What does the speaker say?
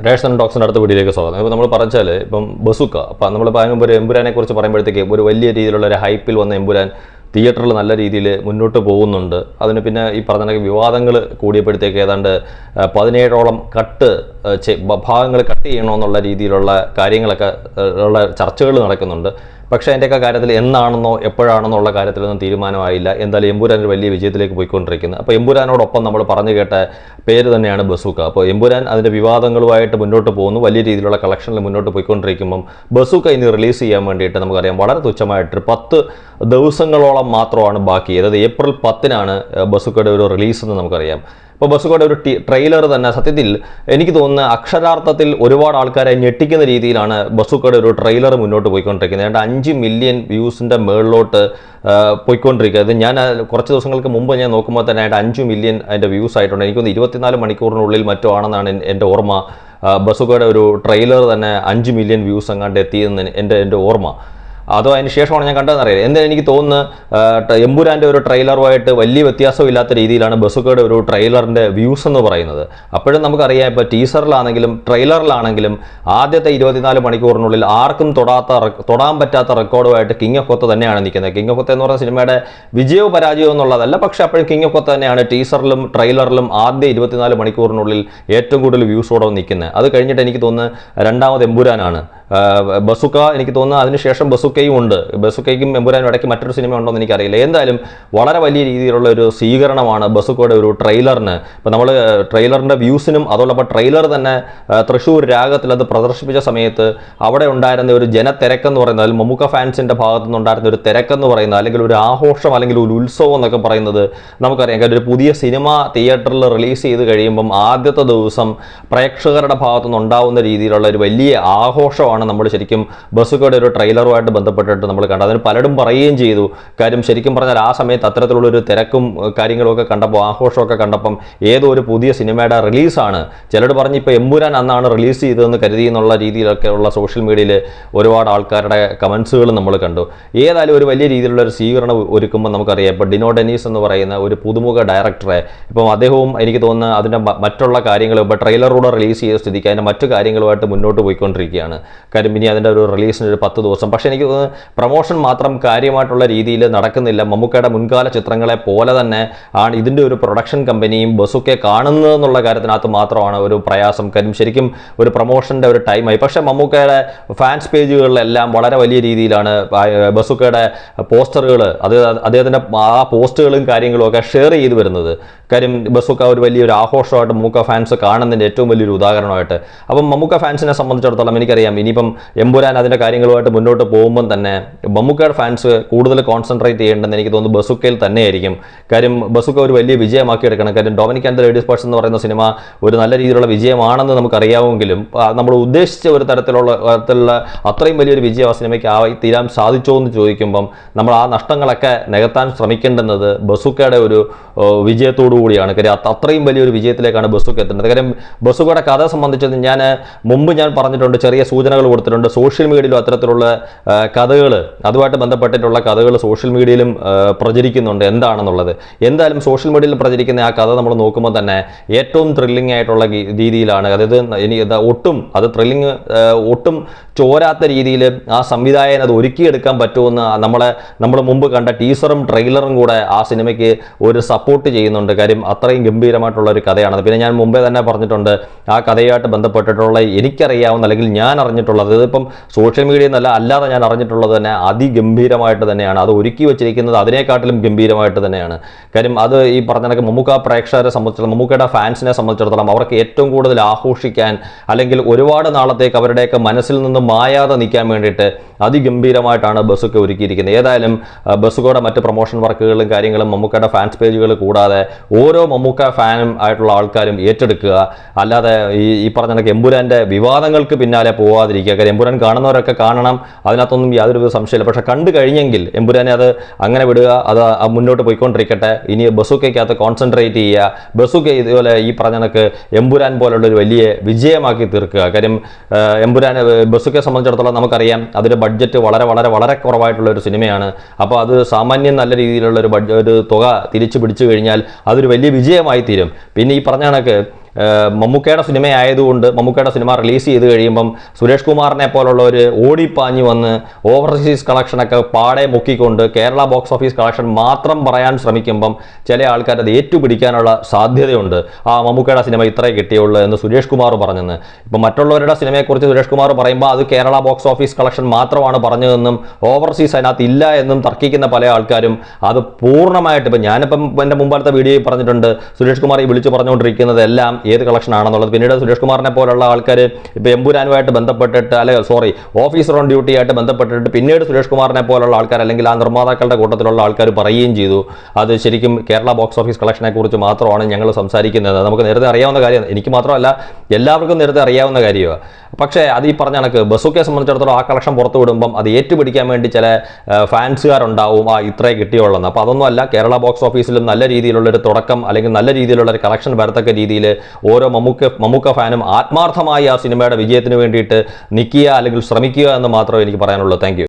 Ration ടോക്സിൻ്റെ അടുത്ത വീഡിയോയിലേക്ക് സ്വാഗതം. ഇപ്പോൾ നമ്മൾ പറഞ്ഞാൽ ഇപ്പം ബസുക്ക, അപ്പം നമ്മളിപ്പോൾ അതിന് മുമ്പ് ഒരു എമ്പുരാനെ കുറിച്ച് പറയുമ്പോഴത്തേക്ക് ഒരു വലിയ രീതിയിലുള്ള ഒരു ഹൈപ്പിൽ വന്ന എമ്പുരാൻ തിയേറ്ററിൽ നല്ല രീതിയിൽ മുന്നോട്ട് പോകുന്നുണ്ട്. അതിന് പിന്നെ ഈ പറഞ്ഞ വിവാദങ്ങൾ കൂടിയപ്പോഴത്തേക്ക് ഏതാണ്ട് 17ഓളം ഭാഗങ്ങൾ കട്ട് ചെയ്യണമെന്നുള്ള രീതിയിലുള്ള കാര്യങ്ങളൊക്കെ ഉള്ള ചർച്ചകൾ നടക്കുന്നുണ്ട്. പക്ഷേ അതിൻ്റെയൊക്കെ കാര്യത്തിൽ എന്നാണെന്നോ എപ്പോഴാണെന്നുള്ള കാര്യത്തിലൊന്നും തീരുമാനമായില്ല. എന്തായാലും എമ്പുരാൻ ഒരു വലിയ വിജയത്തിലേക്ക് പോയിക്കൊണ്ടിരിക്കുന്നത്. അപ്പോൾ എമ്പുരാനോടൊപ്പം നമ്മൾ പറഞ്ഞു കേട്ട പേര് തന്നെയാണ് ബസൂക്ക. അപ്പോൾ എമ്പുരാൻ അതിൻ്റെ വിവാദങ്ങളുമായിട്ട് മുന്നോട്ട് പോകുന്നു, വലിയ രീതിയിലുള്ള കളക്ഷനിൽ മുന്നോട്ട് പോയിക്കൊണ്ടിരിക്കുമ്പം ബസൂക്ക ഇനി റിലീസ് ചെയ്യാൻ വേണ്ടിയിട്ട് നമുക്കറിയാം വളരെ തുച്ഛമായിട്ട് 10 ദിവസങ്ങളോളം മാത്രമാണ് ബാക്കി. അതായത് ഏപ്രിൽ 10-നാണ് ബസൂക്കയുടെ ഒരു റിലീസ് എന്ന് നമുക്കറിയാം. ഇപ്പോൾ ബസൂക്കയുടെ ഒരു ട്രെയിലർ തന്നെ സത്യത്തിൽ എനിക്ക് തോന്നുന്ന അക്ഷരാർത്ഥത്തിൽ ഒരുപാട് ആൾക്കാരെ ഞെട്ടിക്കുന്ന രീതിയിലാണ് ബസൂക്കയുടെ ഒരു ട്രെയിലർ മുന്നോട്ട് പോയിക്കൊണ്ടിരിക്കുന്നത്. ഏതാണ്ട് 5 മില്യൺ വ്യൂസിൻ്റെ മുകളിലോട്ട് പോയിക്കൊണ്ടിരിക്കുക. അത് ഞാൻ കുറച്ച് ദിവസങ്ങൾക്ക് മുമ്പ് ഞാൻ നോക്കുമ്പോൾ തന്നെ ആയിട്ട് 5 മില്യൺ അതിൻ്റെ വ്യൂസ് ആയിട്ടുണ്ട്. എനിക്കൊന്ന് 24 മണിക്കൂറിനുള്ളിൽ മറ്റോ ആണെന്നാണ് എൻ്റെ ഓർമ്മ. ബസൂക്കയുടെ ഒരു ട്രെയിലർ തന്നെ 5 മില്യൺ വ്യൂസ് അങ്ങാണ്ട് എത്തിയെന്ന് എൻ്റെ ഓർമ്മ. അതോ അതിന് ശേഷമാണ് ഞാൻ കണ്ടതെന്നറിയില്ല. എന്തായാലും എനിക്ക് തോന്നുന്നു എമ്പുരാൻ്റെ ഒരു ട്രെയിലറുമായിട്ട് വലിയ വ്യത്യാസമില്ലാത്ത രീതിയിലാണ് ബസൂക്കയുടെ ഒരു ട്രെയിലറിൻ്റെ വ്യൂസ് എന്ന് പറയുന്നത്. അപ്പോഴും നമുക്കറിയാം, ഇപ്പോൾ ടീസറിലാണെങ്കിലും ട്രെയിലറിലാണെങ്കിലും ആദ്യത്തെ 24 മണിക്കൂറിനുള്ളിൽ ആർക്കും തൊടാൻ പറ്റാത്ത റെക്കോർഡുമായിട്ട് കിങ് ഓഫ് കൊത്ത് തന്നെയാണ് നിൽക്കുന്നത്. കിങ് ഓഫ് കൊത്ത് എന്ന് പറയുന്ന സിനിമയുടെ വിജയവും പരാജയവും എന്നുള്ളതല്ല, പക്ഷേ അപ്പോഴും കിങ് ഓഫ് കൊത്ത് തന്നെയാണ് ടീസറിലും ട്രെയിലറിലും ആദ്യ 24 മണിക്കൂറിനുള്ളിൽ ഏറ്റവും കൂടുതൽ വ്യൂസോടെ നിൽക്കുന്നത്. അത് കഴിഞ്ഞിട്ട് എനിക്ക് തോന്നുന്നു രണ്ടാമത് എമ്പുരാനാണ്. ബസൂക്ക എനിക്ക് തോന്നുന്നു അതിനുശേഷം ബസൂക്കയും ഉണ്ട്. ബസൂക്കയ്ക്കും എമ്പുരാനും ഇടയ്ക്ക് മറ്റൊരു സിനിമ ഉണ്ടോ എന്ന് എനിക്കറിയില്ല. എന്തായാലും വളരെ വലിയ രീതിയിലുള്ള ഒരു സ്വീകരണമാണ് ബസൂക്കയുടെ ഒരു ട്രെയിലറിന്. ഇപ്പോൾ നമ്മൾ ട്രെയിലറിൻ്റെ വ്യൂസിനും അതോടൊപ്പം ട്രെയിലർ തന്നെ തൃശ്ശൂർ രാഗത്തിൽ അത് പ്രദർശിപ്പിച്ച സമയത്ത് അവിടെ ഉണ്ടായിരുന്ന ഒരു ജനത്തിരക്കെന്ന് പറയുന്നത്, അതിൽ മമ്മൂക്ക ഫാൻസിൻ്റെ ഭാഗത്തു നിന്നുണ്ടായിരുന്ന ഒരു തിരക്കെന്ന് പറയുന്നത്, അല്ലെങ്കിൽ ഒരു ആഘോഷം അല്ലെങ്കിൽ ഒരു ഉത്സവം എന്നൊക്കെ പറയുന്നത് നമുക്കറിയാം. കാര്യം ഒരു പുതിയ സിനിമ തിയേറ്ററിൽ റിലീസ് ചെയ്ത് കഴിയുമ്പം ആദ്യത്തെ ദിവസം പ്രേക്ഷകരുടെ ഭാഗത്തു നിന്നുണ്ടാവുന്ന രീതിയിലുള്ള ഒരു വലിയ ആഘോഷമാണ് നമ്മൾ ശരിക്കും ബസൂക്കയുടെ ഒരു ട്രെയിലറുമായിട്ട് ബന്ധപ്പെട്ടിട്ട് നമ്മൾ കണ്ടത്. അതിന് പലരും പറയുകയും ചെയ്തു. കാര്യം ശരിക്കും പറഞ്ഞാൽ ആ സമയത്ത് അത്തരത്തിലുള്ളൊരു തിരക്കും കാര്യങ്ങളുമൊക്കെ കണ്ടപ്പോൾ, ആഘോഷമൊക്കെ കണ്ടപ്പം ഏതോ ഒരു പുതിയ സിനിമയുടെ റിലീസാണ്. ചിലർ പറഞ്ഞ് ഇപ്പോൾ എമ്പുരാൻ അന്നാണ് റിലീസ് ചെയ്തതെന്ന് കരുതി എന്നുള്ള രീതിയിലൊക്കെയുള്ള സോഷ്യൽ മീഡിയയിൽ ഒരുപാട് ആൾക്കാരുടെ കമൻസുകൾ നമ്മൾ കണ്ടു. ഏതായാലും ഒരു വലിയ രീതിയിലുള്ള ഒരു സ്വീകരണം ഒരുക്കുമ്പോൾ നമുക്കറിയാം, ഇപ്പോൾ ഡിനോ ഡെനീസ് എന്ന് പറയുന്ന ഒരു പുതുമുഖ ഡയറക്ടറെ, ഇപ്പം അദ്ദേഹവും എനിക്ക് തോന്നുന്നു അതിൻ്റെ മറ്റുള്ള കാര്യങ്ങൾ ഇപ്പോൾ ട്രെയിലറൂടെ റിലീസ് ചെയ്ത സ്ഥിതിക്ക് അതിൻ്റെ മറ്റു കാര്യങ്ങളുമായിട്ട് മുന്നോട്ട് പോയിക്കൊണ്ടിരിക്കുകയാണ്. കാര്യം ഇനി അതിൻ്റെ ഒരു റിലീസിന് ഒരു 10 ദിവസം. പക്ഷേ എനിക്ക് തോന്നുന്നു പ്രൊമോഷൻ മാത്രം കാര്യമായിട്ടുള്ള രീതിയിൽ നടക്കുന്നില്ല. മമ്മൂക്കയുടെ മുൻകാല ചിത്രങ്ങളെ പോലെ തന്നെ ആണ് ഇതിൻ്റെ ഒരു പ്രൊഡക്ഷൻ കമ്പനിയും ബസൂക്കയെ കാണുന്നതെന്നുള്ള കാര്യത്തിനകത്ത് മാത്രമാണ് ഒരു പ്രയാസം. കാര്യം ശരിക്കും ഒരു പ്രൊമോഷൻ്റെ ഒരു ടൈമായി. പക്ഷേ മമ്മൂക്കയുടെ ഫാൻസ് പേജുകളിലെല്ലാം വളരെ വലിയ രീതിയിലാണ് ബസൂക്കയുടെ പോസ്റ്ററുകൾ, അദ്ദേഹത്തിൻ്റെ ആ പോസ്റ്റുകളും കാര്യങ്ങളും ഒക്കെ ഷെയർ ചെയ്ത് വരുന്നത്. കാര്യം ബസൂക്ക ഒരു വലിയൊരു ആഘോഷമായിട്ട് മമ്മൂക്ക ഫാൻസ് കാണുന്നതിൻ്റെ ഏറ്റവും വലിയൊരു ഉദാഹരണമായിട്ട്. അപ്പം മമ്മൂക്ക ഫാൻസിനെ സംബന്ധിച്ചിടത്തോളം എനിക്കറിയാം, ഇനിയിപ്പം എമ്പുരാൻ അതിൻ്റെ കാര്യങ്ങളുമായിട്ട് മുന്നോട്ട് പോകുമ്പം തന്നെ മമ്മൂക്കയുടെ ഫാൻസ് കൂടുതൽ കോൺസെൻട്രേറ്റ് ചെയ്യേണ്ടതെന്ന് എനിക്ക് തോന്നുന്നു ബസൂക്കയിൽ തന്നെയായിരിക്കും. കാര്യം ബസൂക്ക ഒരു വലിയ വിജയമാക്കി എടുക്കണം. കാര്യം Dominic and the ladies person എന്ന് പറയുന്ന സിനിമ ഒരു നല്ല രീതിയിലുള്ള വിജയമാണെന്ന് നമുക്കറിയാമെങ്കിലും നമ്മൾ ഉദ്ദേശിച്ച ഒരു തരത്തിലുള്ള അത്രയും വലിയൊരു വിജയം ആ സിനിമയ്ക്ക് തീരാൻ സാധിച്ചോ എന്ന് ചോദിക്കുമ്പം നമ്മൾ ആ നഷ്ടങ്ങളൊക്കെ നികത്താൻ ശ്രമിക്കേണ്ടുന്നത് ബസൂക്കയുടെ ഒരു വിജയത്തോടു കൂടിയാണ്. കാര്യം അത്രയും വലിയൊരു വിജയത്തിലേക്കാണ് ബസൂക്ക എത്തുന്നത്. കാര്യം ബസൂക്കയുടെ കഥ സംബന്ധിച്ചത് മുമ്പ് ഞാൻ പറഞ്ഞിട്ടുണ്ട്, ചെറിയ സൂചനകൾ കൊടുത്തിട്ടുണ്ട്. സോഷ്യൽ മീഡിയയിലും അത്തരത്തിലുള്ള കഥകൾ, അതുമായിട്ട് ബന്ധപ്പെട്ടിട്ടുള്ള കഥകൾ സോഷ്യൽ മീഡിയയിലും പ്രചരിക്കുന്നുണ്ട് എന്താണെന്നുള്ളത്. എന്തായാലും സോഷ്യൽ മീഡിയയിൽ പ്രചരിക്കുന്ന ആ കഥ നമ്മൾ നോക്കുമ്പോൾ തന്നെ ഏറ്റവും ത്രില്ലിംഗ് ആയിട്ടുള്ള രീതിയിലാണ്. അതായത് ഒട്ടും ചോരാത്ത രീതിയിൽ ആ സംവിധായകൻ അത് ഒരുക്കിയെടുക്കാൻ പറ്റുമെന്ന് നമ്മൾ മുമ്പ് കണ്ട ടീസറും ട്രെയിലറും കൂടെ ആ സിനിമയ്ക്ക് ഒരു സപ്പോർട്ട് ചെയ്യുന്നുണ്ട്. കാര്യം അത്രയും ഗംഭീരമായിട്ടുള്ള ഒരു കഥയാണ്. പിന്നെ ഞാൻ മുമ്പേ തന്നെ പറഞ്ഞിട്ടുണ്ട്, ആ കഥയായിട്ട് ബന്ധപ്പെട്ടിട്ടുള്ള എനിക്കറിയാവുന്ന അല്ലെങ്കിൽ ഞാൻ അറിഞ്ഞിട്ടുള്ളത്, ഇതിപ്പം സോഷ്യൽ മീഡിയയിൽ നിന്നല്ല അല്ലാതെ ഞാൻ അറിഞ്ഞിട്ടുള്ളത് തന്നെ അതിഗംഭീരമായിട്ട് തന്നെയാണ്. അത് ഒരുക്കി വെച്ചിരിക്കുന്നത് അതിനേക്കാട്ടിലും ഗംഭീരമായിട്ട് തന്നെയാണ്. കാര്യം അത് ഈ പറഞ്ഞ കണക്ക് മമ്മൂക്ക പ്രേക്ഷകരെ സംബന്ധിച്ചിടത്തോളം, മമ്മൂക്കയുടെ ഫാൻസിനെ സംബന്ധിച്ചിടത്തോളം അവർക്ക് ഏറ്റവും കൂടുതൽ ആഘോഷിക്കാൻ അല്ലെങ്കിൽ ഒരുപാട് നാളത്തേക്ക് അവരുടെയൊക്കെ മനസ്സിൽ നിന്ന് മായാതെ നിൽക്കാൻ വേണ്ടിയിട്ട് അതിഗംഭീരമായിട്ടാണ് ബസൂക്ക ഒരുക്കിയിരിക്കുന്നത്. ഏതായാലും ബസൂക്കയുടെ മറ്റ് പ്രൊമോഷൻ വർക്കുകളും കാര്യങ്ങളും മമ്മൂക്കയുടെ ഫാൻസ് പേജുകൾ കൂടാതെ ഓരോ മമ്മൂക്ക ഫാനും ആയിട്ടുള്ള ആൾക്കാരും ഏറ്റെടുക്കുക. അല്ലാതെ ഈ പറഞ്ഞ കണക്ക് എമ്പുരാൻ്റെ വിവാദങ്ങൾക്ക് പിന്നാലെ പോവാതിരിക്കുക. കാര്യം എമ്പുരാൻ കാണുന്നവരൊക്കെ കാണണം, അതിനകത്തൊന്നും യാതൊരു സംശയമില്ല. പക്ഷെ കണ്ടു കഴിഞ്ഞെങ്കിൽ എമ്പുരാനെ അത് അങ്ങനെ വിടുക, അത് മുന്നോട്ട് പോയിക്കൊണ്ടിരിക്കട്ടെ. ഇനി ബസൂക്കയ്ക്കകത്ത് കോൺസെൻട്രേറ്റ് ചെയ്യുക. ബസൂക്ക ഇതുപോലെ ഈ പറഞ്ഞ കണക്ക് എമ്പുരാൻ പോലുള്ള ഒരു വലിയ വിജയമാക്കി തീർക്കുക. കാര്യം എമ്പുരാൻ ബസൂക്കയെ സംബന്ധിച്ചിടത്തോളം നമുക്കറിയാം അതിൻ്റെ ബഡ്ജറ്റ് വളരെ വളരെ വളരെ കുറവായിട്ടുള്ള ഒരു സിനിമയാണ്. അപ്പോൾ അത് സാമാന്യം നല്ല രീതിയിലുള്ള ഒരു തുക തിരിച്ചു പിടിച്ചു കഴിഞ്ഞാൽ അതൊരു വലിയ വിജയമായി തീരും. പിന്നെ ഈ പറഞ്ഞ കണക്ക് മമ്മൂക്കയുടെ സിനിമ ആയതുകൊണ്ട് മമ്മൂക്കയുടെ സിനിമ റിലീസ് ചെയ്ത് കഴിയുമ്പം സുരേഷ് കുമാറിനെ പോലുള്ളവർ ഓടിപ്പാഞ്ഞ് വന്ന് ഓവർസീസ് കളക്ഷനൊക്കെ പാടെ മുക്കിക്കൊണ്ട് കേരള ബോക്സ് ഓഫീസ് കളക്ഷൻ മാത്രം പറയാൻ ശ്രമിക്കുമ്പം ചില ആൾക്കാർ അത് ഏറ്റുപിടിക്കാനുള്ള സാധ്യതയുണ്ട്. മമ്മൂക്കയുടെ സിനിമ ഇത്രേ കിട്ടിയുള്ളൂ എന്ന് സുരേഷ് കുമാർ പറഞ്ഞെന്ന്. ഇപ്പം മറ്റുള്ളവരുടെ സിനിമയെക്കുറിച്ച് സുരേഷ് കുമാർ പറയുമ്പോൾ അത് കേരള ബോക്സ് ഓഫീസ് കളക്ഷൻ മാത്രമാണ് പറഞ്ഞതെന്നും ഓവർസീസ് അതിനകത്ത് ഇല്ല എന്നും തർക്കിക്കുന്ന പല ആൾക്കാരും അത് പൂർണ്ണമായിട്ട് ഇപ്പം ഞാനിപ്പം എൻ്റെ മുമ്പാലത്തെ വീഡിയോയിൽ പറഞ്ഞിട്ടുണ്ട്, സുരേഷ് കുമാർ ഈ വിളിച്ച് പറഞ്ഞുകൊണ്ടിരിക്കുന്നത് എല്ലാം ഏത് കളക്ഷൻ ആണെന്നുള്ളത്. പിന്നീട് സുരേഷ് കുമാറിനെ പോലുള്ള ആൾക്കാർ ഇപ്പോൾ എമ്പുരാനുമായിട്ട് ബന്ധപ്പെട്ടിട്ട് ഓഫീസർ ഓൺ ഡ്യൂട്ടി ആയിട്ട് ബന്ധപ്പെട്ടിട്ട് പിന്നീട് സുരേഷ് കുമാറിനെ പോലുള്ള ആൾക്കാർ അല്ലെങ്കിൽ ആ നിർമ്മാതാക്കളുടെ കൂട്ടത്തിലുള്ള ആൾക്കാർ പറയുകയും ചെയ്തു അത് ശരിക്കും കേരള ബോക്സ് ഓഫീസ് കളക്ഷനെ കുറിച്ച് മാത്രമാണ് ഞങ്ങൾ സംസാരിക്കുന്നത്. നമുക്ക് നേരത്തെ അറിയാവുന്ന കാര്യമാണ്, എനിക്ക് മാത്രമല്ല എല്ലാവർക്കും നേരത്തെ അറിയാവുന്ന കാര്യമാണ്. പക്ഷേ അത് ഈ പറഞ്ഞ കണക്ക് ബസുക്കെ സംബന്ധിച്ചിടത്തോളം ആ കളക്ഷൻ പുറത്തു വിടുമ്പം അത് ഏറ്റുപിടിക്കാൻ വേണ്ടി ചില ഫാൻസുകാരുണ്ടാവും, ഇത്രേ കിട്ടിയുള്ളതെന്ന്. അപ്പോൾ അതൊന്നും അല്ല, കേരള ബോക്സ് ഓഫീസിലും നല്ല രീതിയിലുള്ളൊരു തുടക്കം അല്ലെങ്കിൽ നല്ല രീതിയിലുള്ളൊരു കളക്ഷൻ വരത്തക്ക രീതിയിൽ ഓരോ മമ്മൂക്ക ഫാനും ആത്മാർത്ഥമായി ആ സിനിമയുടെ വിജയത്തിന് വേണ്ടിയിട്ട് നിൽക്കുക അല്ലെങ്കിൽ ശ്രമിക്കുക എന്ന് മാത്രമേ എനിക്ക് പറയാനുള്ളൂ. Thank you.